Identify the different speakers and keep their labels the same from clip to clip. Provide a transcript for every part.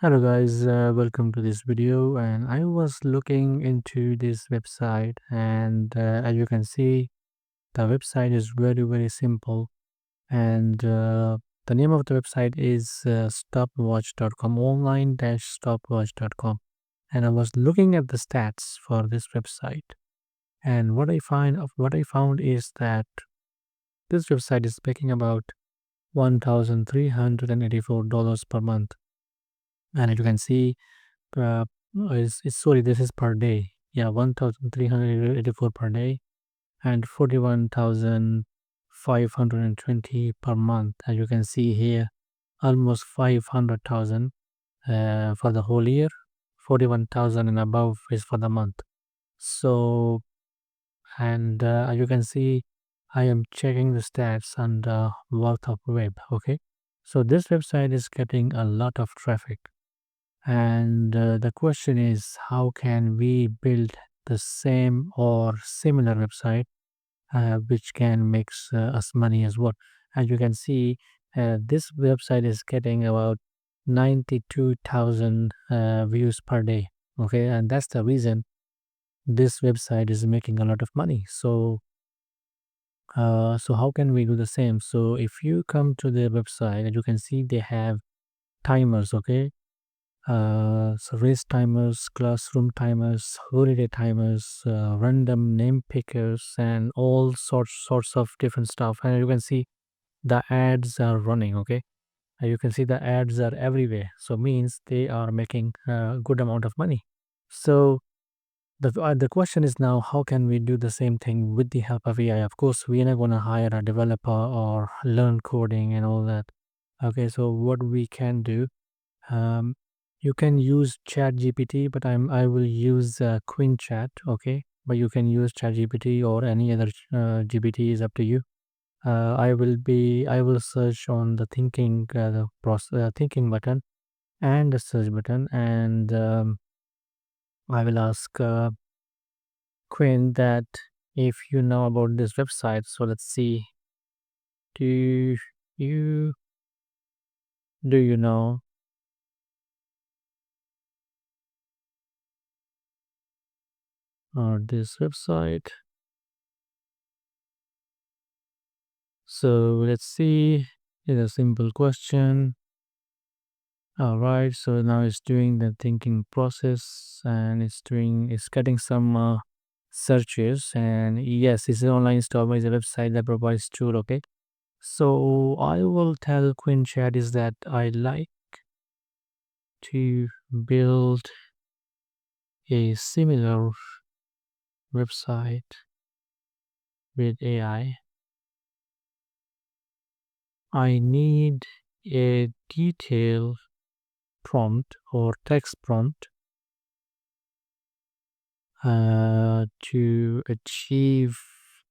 Speaker 1: Hello guys, welcome to this video. And I was looking into this website, and as you can see, the website is very simple. And the name of the website is stopwatch.com, online-stopwatch.com. And I was looking at the stats for this website, and what I found is that this website is making about $1,384 per month. And as you can see, Uh, it's sorry, this is per day. Yeah, 1,384 per day and 41,520 per month. As you can see here, almost 500,000 for the whole year. 41,000 and above is for the month. So, and as you can see, I am checking the stats on the Wealth of Web. Okay, so this website is getting a lot of traffic. And the question is, how can we build the same or similar website which can make us money as well? As you can see, this website is getting about 92,000 views per day. Okay, and that's the reason this website is making a lot of money. So how can we do the same? So if you come to the website, and you can see they have timers. Okay, so race timers, classroom timers, holiday timers, random name pickers, and all sorts of different stuff. And you can see the ads are running. Okay, and you can see the ads are everywhere. So means they are making a good amount of money. So the question is now, how can we do the same thing with the help of AI? Of course, we are not gonna hire a developer or learn coding and all that. Okay, so what we can do, um, you can use Chat GPT, but I will use Queen Chat. Okay, but you can use Chat GPT or any other GPT is up to you. I will search on the thinking button and the search button, and I will ask Queen that if you know about this website. So let's see. Do you do you know this website? So let's see. It's a simple question. All right. So now it's doing the thinking process, and it's getting some searches. And yes, it's an online store. It's a website that provides tool. Okay. So I will tell Queen Chat is that I like to build a similar website with AI. I need a detailed prompt or text prompt to achieve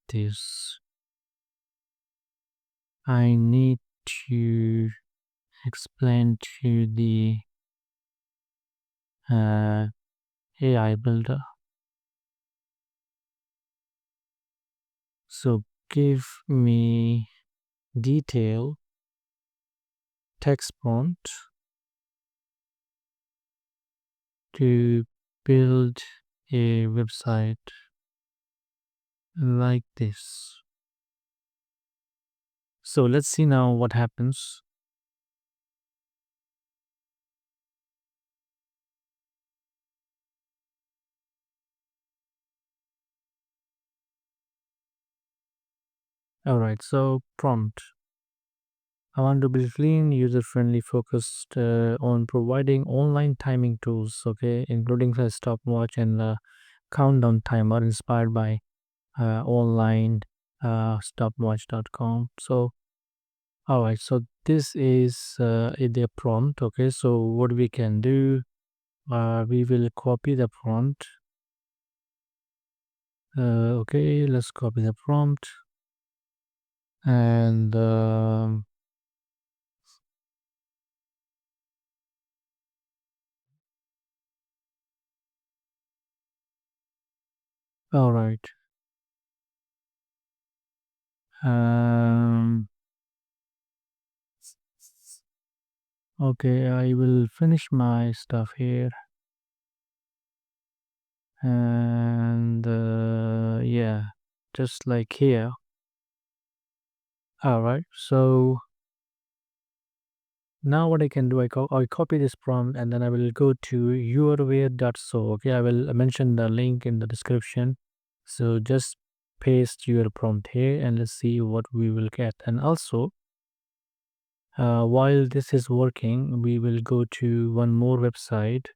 Speaker 1: this. I need to explain to the uh, AI builder. So give me detailed text prompt to build a website like this. So let's see now what happens. All right, so prompt. I want to be clean, user-friendly, focused on providing online timing tools, okay, including the stopwatch and the countdown timer inspired by online stopwatch.com. So, all right, so this is the prompt, okay. So, what we can do, we will copy the prompt. Okay, let's copy the prompt and all right. Um, Okay, I will finish my stuff here. And yeah, just like here. All right. So now what I can do, I copy this prompt and then I will go to yourware.so. Okay, I will mention the link in the description. So just paste your prompt here and let's see what we will get. And also, while this is working, we will go to one more website.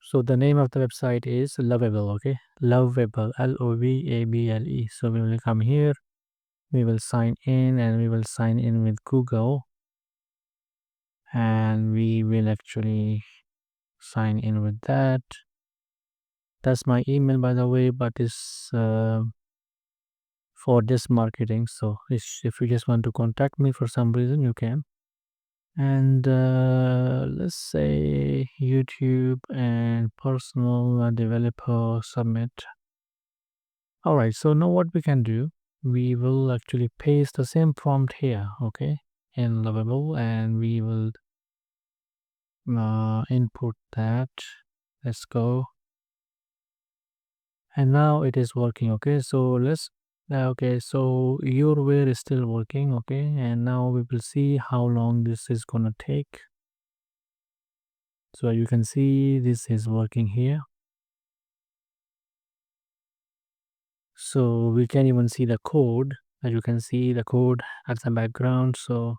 Speaker 1: So the name of the website is Lovable. Okay, Lovable, Lovable. So we will come here. We will sign in and we will sign in with Google, and we will actually sign in with that. That's my email, by the way, but it's for this marketing. So if you just want to contact me for some reason, you can. And let's say YouTube and personal developer submit. All right. So now what we can do, we will actually paste the same prompt here. Okay, in Lovable, and we will input that. Let's go. And now it is working. Okay, so let's okay, so your ware is still working. Okay, and now we will see how long this is gonna take. So you can see this is working here. So we can even see the code. As you can see the code at the background. So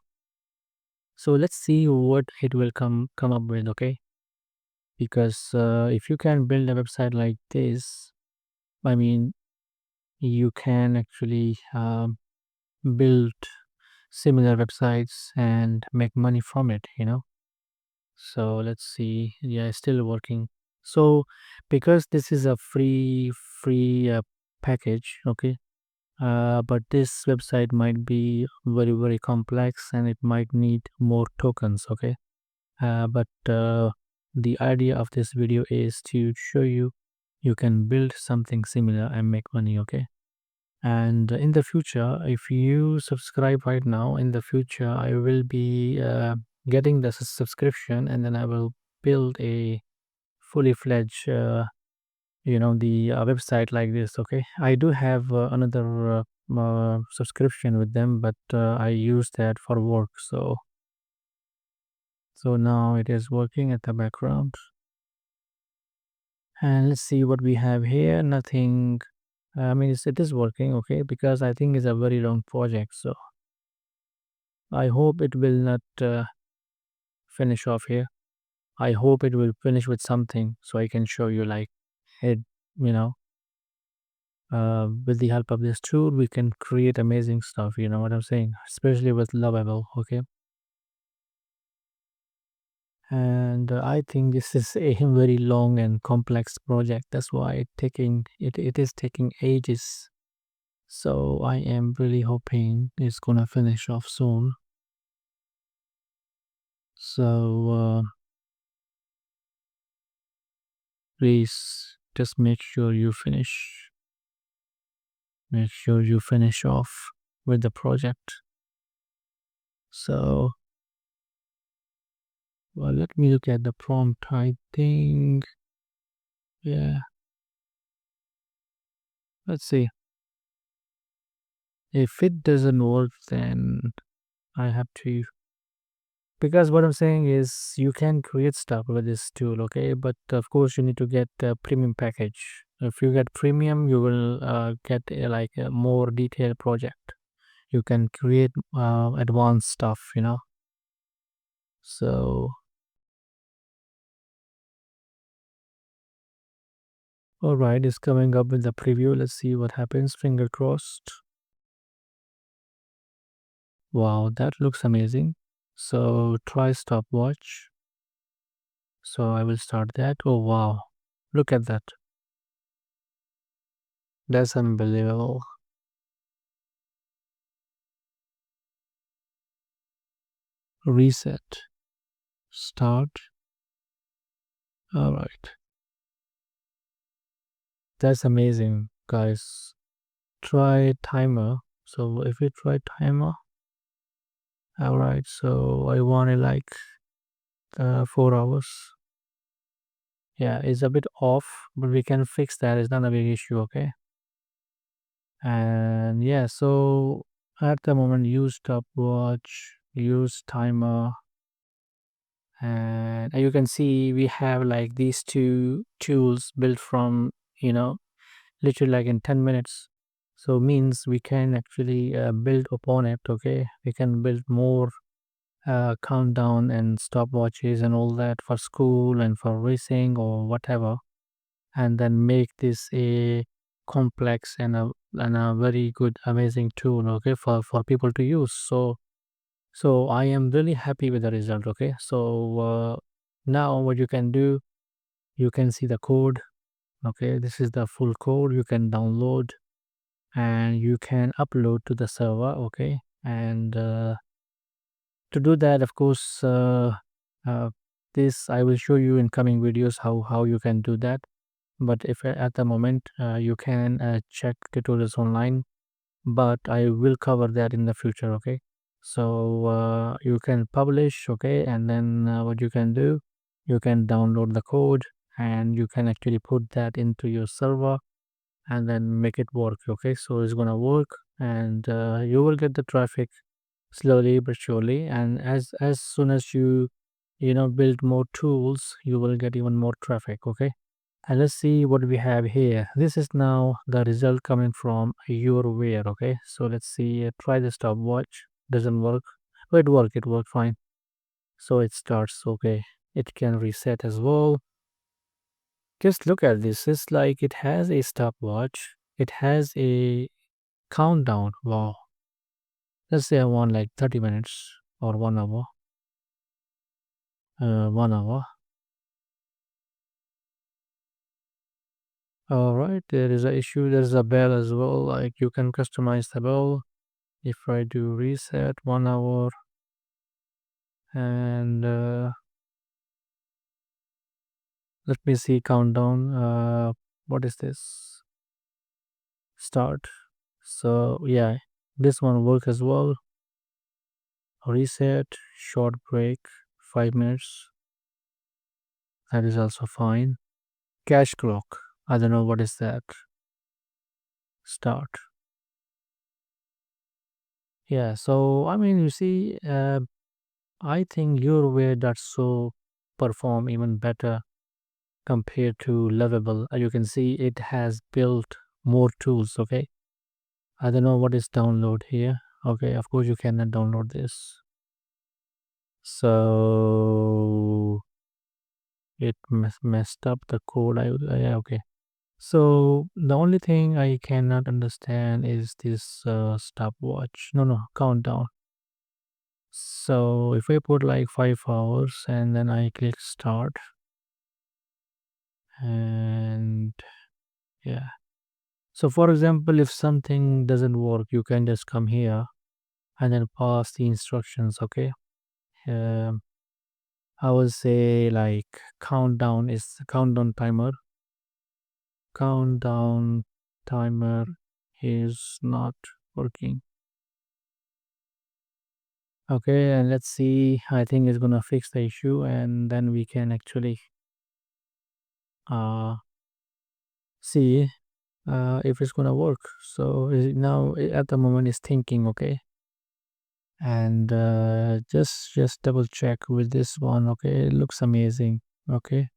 Speaker 1: let's see what it will come up with. Okay, because if you can build a website like this, I mean, you can actually build similar websites and make money from it. So let's see. Yeah, it's still working. So because this is a free package. Okay, but this website might be very complex and it might need more tokens. Okay, but the idea of this video is to show you you can build something similar and make money. Okay, and in the future, if you subscribe right now, in the future I will be getting the subscription, and then I will build a fully fledged the website like this. Okay, I do have another subscription with them, but I use that for work. So now it is working at the background, and let's see what we have here. Nothing. I mean, it is working. Okay, because I think it's a very long project, so I hope it will not finish off here. I hope it will finish with something so I can show you like it, you know, with the help of this tool, we can create amazing stuff. You know what I'm saying? Especially with Lovable. Okay. And I think this is a very long and complex project. That's why it is taking ages. So I am really hoping it's gonna finish off soon. So please just make sure you finish off with the project. So well, let me look at the prompt. I think, yeah, let's see. If it doesn't work, then I have to, because what I'm saying is you can create stuff with this tool. Okay, but of course you need to get the premium package. If you get premium, you will get like a more detailed project. You can create advanced stuff. So all right, it's coming up with the preview. Let's see what happens. Finger crossed. Wow, that looks amazing. So try stopwatch. So I will start that. Oh wow, look at that. That's unbelievable. Reset. Start. All right. That's amazing, guys. Try timer. So if we try timer, All right, so I want it like 4 hours. Yeah, it's a bit off, but we can fix that. It's not a big issue, okay? And yeah, so at the moment, use stopwatch, use timer, and you can see we have like these two tools built from, you know, literally like in 10 minutes. So means we can actually build upon it, okay? We can build more countdown and stopwatches and all that for school and for racing or whatever, and then make this a complex and a very good amazing tool, okay, for people to use. So I am really happy with the result, okay. So now what you can do, you can see the code, okay. This is the full code you can download and you can upload to the server, okay. And to do that, of course, uh, this I will show you in coming videos how you can do that. But if at the moment you can check tutorials online, but I will cover that in the future, okay. So you can publish, okay, and then what you can do, you can download the code and you can actually put that into your server and then make it work, okay. So it's gonna work, and you will get the traffic slowly but surely, and as soon as you know build more tools, you will get even more traffic, okay. And let's see what we have here. This is now the result coming from your wear, okay. So let's see, try the stopwatch. Doesn't work. Oh, it worked fine. So it starts, okay. It can reset as well. Just look at this. It's like it has a stopwatch, it has a countdown. Wow. Let's say I want like 30 minutes or 1 hour. 1 hour. All right, there is a issue. There's a bell as well. Like you can customize the bell. If I do reset 1 hour and let me see countdown. What is this? Start. So yeah, this one work as well. Reset, short break, 5 minutes. That is also fine. Cash clock. I don't know what is that. Start. Yeah. So I mean, you see, I think your way does so perform even better compared to Lovable. You can see it has built more tools. Okay, I don't know what is download here. Okay, of course you cannot download this. So it messed up the code. Yeah, okay. So the only thing I cannot understand is this stopwatch. No, no, countdown. So if I put like 5 hours and then I click start and yeah. So for example, if something doesn't work, you can just come here and then pass the instructions. Okay. Um, I will say like countdown timer. Countdown timer is not working. Okay, and let's see. I think it's gonna fix the issue, and then we can actually uh see if it's gonna work. So now at the moment it's thinking, okay, and just double check with this one. Okay, it looks amazing. Okay,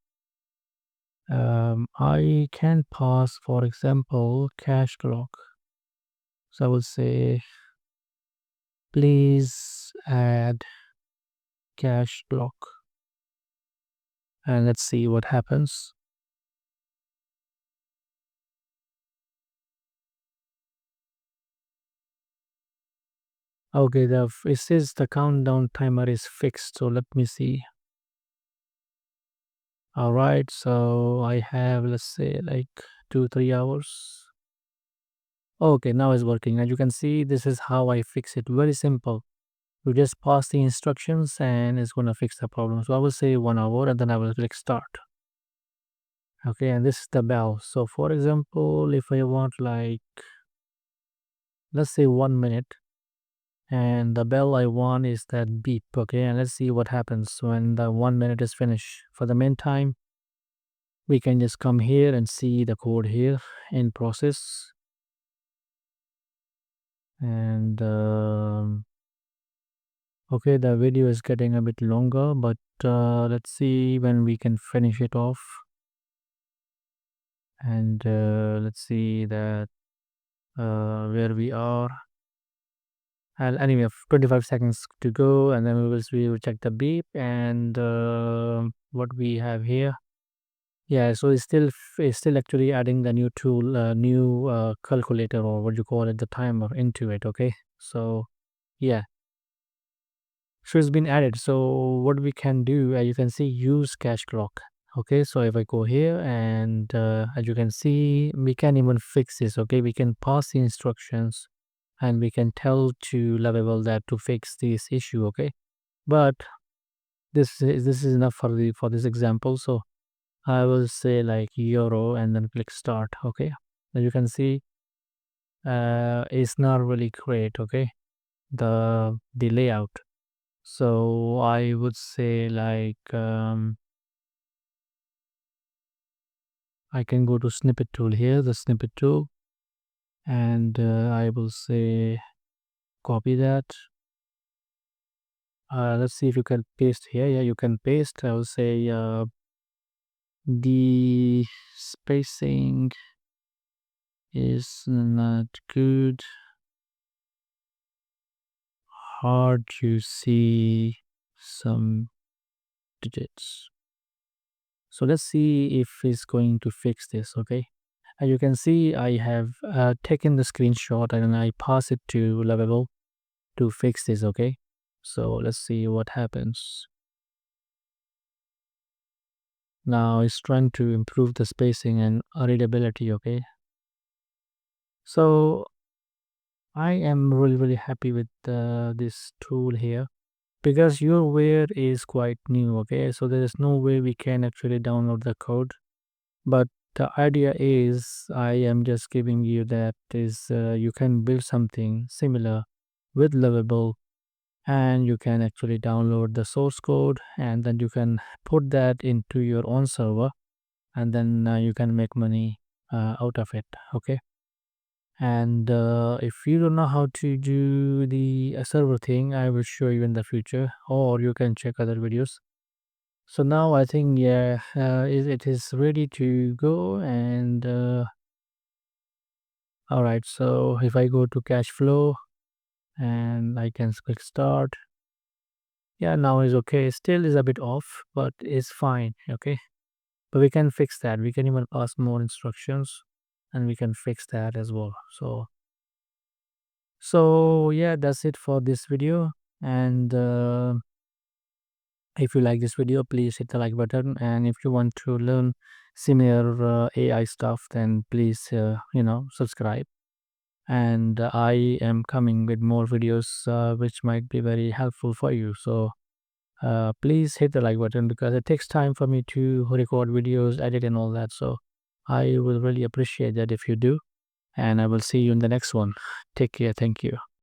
Speaker 1: I can pass, for example, cash clock. So I will say, please add cash clock, and let's see what happens. Okay, it says the countdown timer is fixed. So let me see. All right, so I have, let's say, like 2 3 hours. Okay, now it's working. As you can see, this is how I fix it. Very simple. You just pass the instructions and it's gonna fix the problem. So I will say 1 hour and then I will click start. Okay, and this is the bell. So for example, if I want like let's say 1 minute, And the bell I want is that beep. Okay, and let's see what happens when the 1 minute is finished. For the meantime, we can just come here and see the code here in process. And okay, the video is getting a bit longer, but let's see when we can finish it off. And let's see that where we are. And anyway, 25 seconds to go, and then we will check the beep and what we have here. Yeah, so it's still actually adding the new tool, new calculator, or what you call it, the timer into it. Okay, so yeah, so it's been added. So what we can do, you can see use cache clock. Okay, so if I go here and as you can see, we can even fix this. Okay, we can pass the instructions and we can tell to Lovable that to fix this issue. Okay, but this is enough for the for this example. So I will say like euro and then click start. Okay, as you can see, it's not really great. Okay, the layout. So I would say like I can go to snippet tool here, the snippet tool, and I will say copy that. Let's see if you can paste here. Yeah, you can paste. I will say the spacing is not good. Hard to see some digits. So let's see if it's going to fix this. Okay. As you can see, I have taken the screenshot and I pass it to Lovable to fix this. Okay. So let's see what happens. Now it's trying to improve the spacing and readability. Okay. So I am really happy with this tool here because your wear is quite new. Okay, so there is no way we can actually download the code, but the idea is I am just giving you that is you can build something similar with Lovable, and you can actually download the source code and then you can put that into your own server, and then you can make money out of it. Okay, and if you don't know how to do the server thing, I will show you in the future, or you can check other videos. So now I think, yeah, it is ready to go. And all right, so if I go to cash flow and I can click start, yeah, now is okay. Still is a bit off, but it's fine. Okay, but we can fix that. We can even ask more instructions and we can fix that as well. So yeah, that's it for this video. And if you like this video, please hit the like button. And if you want to learn similar AI stuff, then please subscribe. And I am coming with more videos which might be very helpful for you. So please hit the like button because it takes time for me to record videos, edit, and all that. So I will really appreciate that if you do. And I will see you in the next one. Take care. Thank you.